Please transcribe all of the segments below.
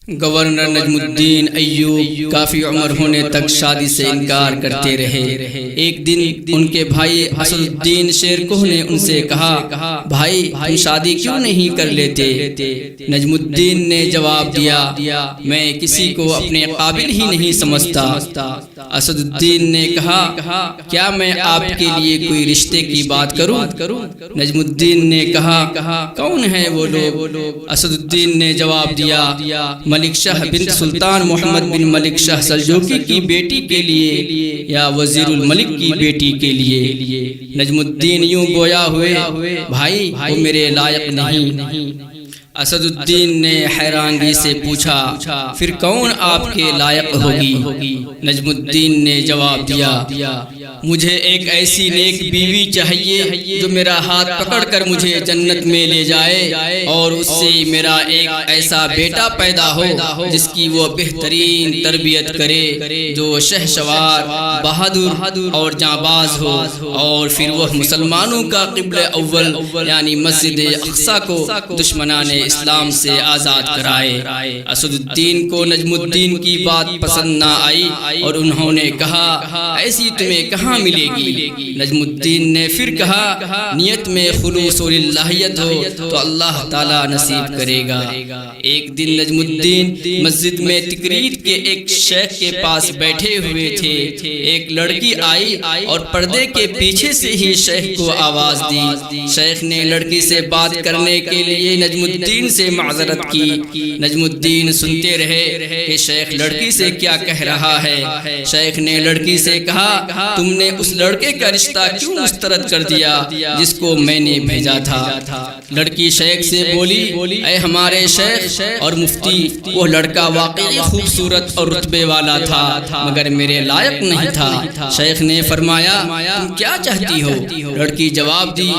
Governor نجم الدین ایوب کافی عمر ہونے تک شادی سے انکار کرتے رہے۔ ایک دن ان کے بھائی اسد الدین شیرکوہ نے ان سے کہا، بھائی تم شادی کیوں نہیں کر لیتے؟ نجم الدین نے جواب دیا، میں کسی کو اپنے قابل ہی نہیں سمجھتا۔ اسد الدین نے کہا، کیا میں آپ کے لیے کوئی رشتے کی بات کروں؟ نجم الدین نے کہا، کون ہیں وہ لوگ؟ اسد الدین نے جواب دیا، ملک شاہ بنت سلطان محمد بن ملک شاہ سلجوقی کی بیٹی کے لیے یا وزیر الملک کی بیٹی کے لیے۔ نجم الدین یوں گویا ہوئے، بھائی وہ میرے لائق نہیں۔ اسد الدین نے حیرانگی سے پوچھا، پھر کون آپ کے لائق ہوگی؟ نجم الدین نے جواب دیا، مجھے ایک ایسی نیک بیوی چاہیے جو میرا ہاتھ پکڑ کر مجھے جنت میں لے جائے اور اس سے میرا ایک ایسا بیٹا پیدا ہو جس کی وہ بہترین تربیت کرے، جو شہسوار، بہادر اور جانباز ہو، اور پھر وہ مسلمانوں کا قبلہ اول یعنی مسجد اقصی کو دشمنان اسلام سے آزاد کرائے۔ اسد الدین کو نجم الدین کی بات پسند نہ آئی اور انہوں نے کہا، ایسی تمہیں کہاں ملے گی؟ نجم الدین نے پھر کہا، نیت میں خلوص و للہیت ہو تو اللہ تعالی نصیب کرے گا۔ ایک دن نجم الدین مسجد میں تقریر کے ایک شیخ کے پاس بیٹھے ہوئے تھے۔ ایک لڑکی آئی اور پردے کے پیچھے سے ہی شیخ کو آواز دی۔ شیخ نے لڑکی سے بات کرنے کے لیے نجم الدین سے معذرت کی۔ نجم الدین سنتے رہے کہ شیخ لڑکی سے کیا کہہ رہا ہے۔ شیخ نے لڑکی سے کہا، تم نے اس لڑکے کا رشتہ کیوں مسترد کر دیا جس کو میں نے بھیجا تھا؟ لڑکی شیخ سے بولی، اے ہمارے شیخ اور مفتی، وہ لڑکا واقعی خوبصورت اور رتبے والا تھا مگر میرے لائق نہیں تھا۔ شیخ نے فرمایا، تم کیا چاہتی ہو؟ لڑکی جواب دی،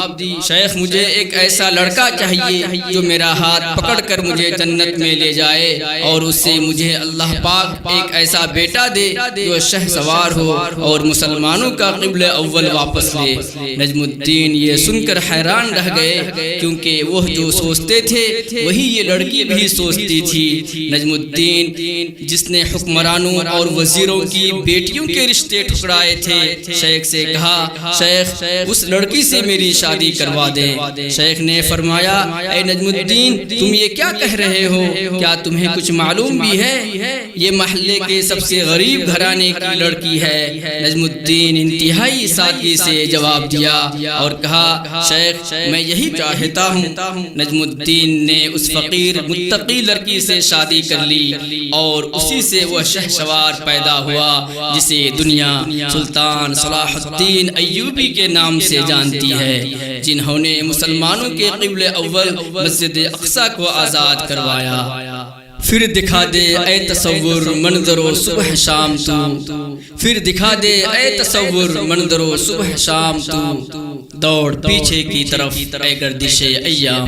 شیخ مجھے ایک ایسا لڑکا چاہیے جو میرا ہاتھ پکڑ کر مجھے جنت میں لے جائے اور اس سے مجھے اللہ پاک ایک ایسا بیٹا دے جو شہسوار ہو اور مسلمانوں کا قبلہ اول واپس لے۔ نجم الدین یہ سن کر حیران رہ گئے، کیونکہ وہ جو سوچتے تھے وہی یہ لڑکی بھی سوچتی تھی۔ نجم الدین جس نے حکمرانوں اور وزیروں کی بیٹیوں کے رشتے ٹھکرائے تھے، شیخ سے کہا، شیخ اس لڑکی سے میری شادی کروا دیں۔ شیخ نے فرمایا، اے نجم الدین تم یہ کیا کہہ رہے ہو؟ کیا تمہیں کچھ معلوم بھی ہے؟ یہ محلے کے سب سے غریب گھرانے کی لڑکی ہے۔ نجم الدین انتہائی سادگی سے جواب دیا اور کہا، شیخ میں یہی چاہتا ہوں۔ نجم الدین نے اس فقیر متقی لڑکی سے شادی کر لی اور اسی سے وہ شہسوار پیدا ہوا جسے دنیا سلطان صلاح الدین ایوبی کے نام سے جانتی ہے، جنہوں نے مسلمانوں کے قبلہ اول مسجد اقصی کو آزاد کروایا۔ پھر دکھا دے اے تصور منظر و صبح شام تو، پھر دکھا دے اے تصور منظر و صبح شام تو، دوڑ پیچھے کی طرف اے گردش ایام۔